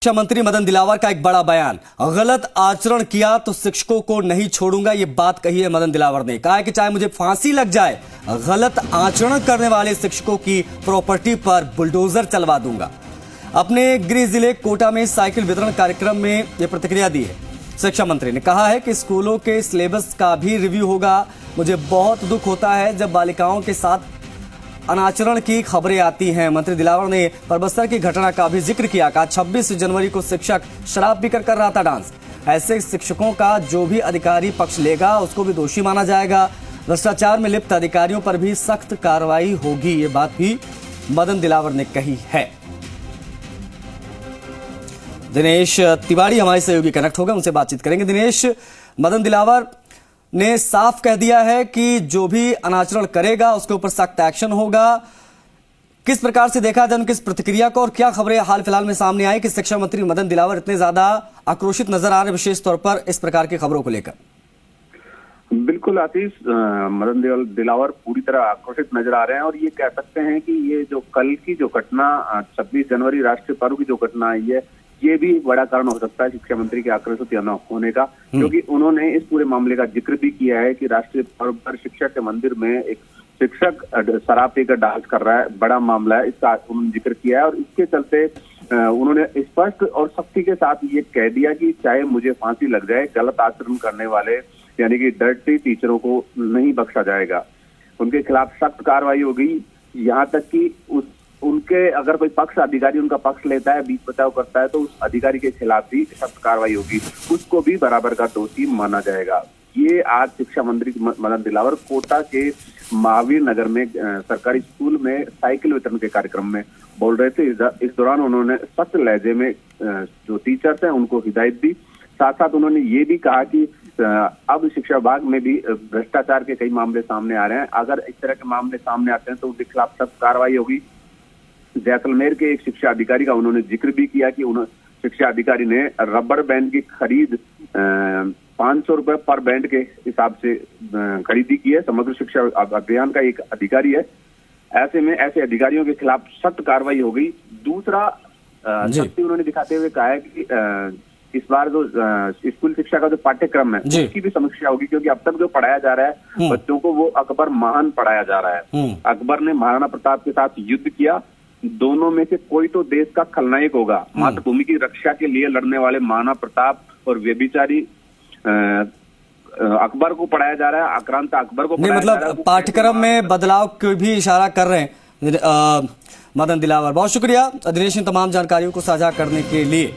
शिक्षा मंत्री मदन दिलावर का एक बड़ा बयान। गलत आचरण किया तो शिक्षकों को नहीं छोड़ूंगा, ये बात कही है मदन दिलावर ने। कहा है कि चाहे मुझे फांसी लग जाए, गलत आचरण करने वाले शिक्षकों की प्रॉपर्टी पर बुलडोजर चलवा दूंगा। अपने गृह जिले कोटा में साइकिल वितरण कार्यक्रम में यह प्रतिक्रिया दी है। शिक्षा मंत्री ने कहा है कि स्कूलों के सिलेबस का भी रिव्यू होगा। मुझे बहुत दुख होता है जब बालिकाओं के साथ अनाचरण की खबरें आती हैं। मंत्री दिलावर ने परबस्तर की घटना का भी जिक्र किया। कहा 26 जनवरी को शिक्षक शराब पीकर कर रहा था डांस। ऐसे शिक्षकों का जो भी अधिकारी पक्ष लेगा उसको भी दोषी माना जाएगा। भ्रष्टाचार में लिप्त अधिकारियों पर भी सख्त कार्रवाई होगी, ये बात भी मदन दिलावर ने कही है। दिनेश तिवारी हमारे सहयोगी कनेक्ट होगा, उनसे बातचीत करेंगे। दिनेश, मदन दिलावर ने साफ कह दिया है कि जो भी अनाचरण करेगा उसके ऊपर सख्त एक्शन होगा। किस प्रकार से देखा जाए उनकी इस प्रतिक्रिया को, और क्या खबरें हाल फिलहाल में सामने आई कि शिक्षा मंत्री मदन दिलावर इतने ज्यादा आक्रोशित नजर आ रहे हैं, विशेष तौर पर इस प्रकार की खबरों को लेकर? बिल्कुल आशीष, मदन दिलावर पूरी तरह आक्रोशित नजर आ रहे हैं और ये कह सकते हैं कि ये जो कल की जो घटना 26 जनवरी राष्ट्रीय पर्व की जो घटना आई है, ये भी बड़ा कारण हो सकता है शिक्षा मंत्री के आक्रोशित होने का, क्योंकि उन्होंने इस पूरे मामले का जिक्र भी किया है कि राष्ट्रीय पर्व पर शिक्षा के मंदिर में एक शिक्षक शराब पीकर डांस कर रहा है, बड़ा मामला है, इसका उन्होंने जिक्र किया है। और इसके चलते उन्होंने स्पष्ट और सख्ती के साथ ये कह दिया कि चाहे मुझे फांसी लग जाए, गलत आचरण करने वाले यानी कि डर्टी टीचरों को नहीं बख्शा जाएगा। उनके खिलाफ सख्त कार्रवाई होगी। यहाँ तक कि उनके अगर कोई पक्ष अधिकारी उनका पक्ष लेता है, बीच बचाव करता है, तो उस अधिकारी के खिलाफ भी सख्त कार्रवाई होगी, उसको भी बराबर का दोषी माना जाएगा। ये आज शिक्षा मंत्री मदन दिलावर कोटा के महावीर नगर में सरकारी स्कूल में साइकिल वितरण के कार्यक्रम में बोल रहे थे। इस दौरान उन्होंने सख्त लहजे में जो टीचर्स हैं उनको हिदायत दी। साथ साथ उन्होंने ये भी कहा कि अब शिक्षा विभाग में भी भ्रष्टाचार के कई मामले सामने आ रहे हैं। अगर इस तरह के मामले सामने आते हैं तो उनके खिलाफ सख्त कार्रवाई होगी। जैसलमेर के एक शिक्षा अधिकारी का उन्होंने जिक्र भी किया कि शिक्षा अधिकारी ने रबर बैंड की खरीद 500 रुपए पर बैंड के हिसाब से खरीदी की है। समग्र शिक्षा अभियान का एक अधिकारी है। ऐसे में ऐसे अधिकारियों के खिलाफ सख्त कार्रवाई हो गई। दूसरा सख्ती उन्होंने दिखाते हुए कहा है कि इस बार जो स्कूल शिक्षा का जो पाठ्यक्रम है उसकी भी समीक्षा होगी, क्योंकि अब तक जो पढ़ाया जा रहा है बच्चों को वो अकबर महान पढ़ाया जा रहा है। अकबर ने महाराणा प्रताप के साथ युद्ध किया, दोनों में से कोई तो देश का खलनायक होगा। मातृभूमि की रक्षा के लिए लड़ने वाले महाराणा प्रताप और व्यभिचारी अकबर को पढ़ाया जा रहा है, आक्रांता अकबर को पढ़ाया जा रहा है। पाठ्यक्रम में बदलाव को भी इशारा कर रहे हैं मदन दिलावर। बहुत शुक्रिया दिनेश, इन तमाम जानकारियों को साझा करने के लिए।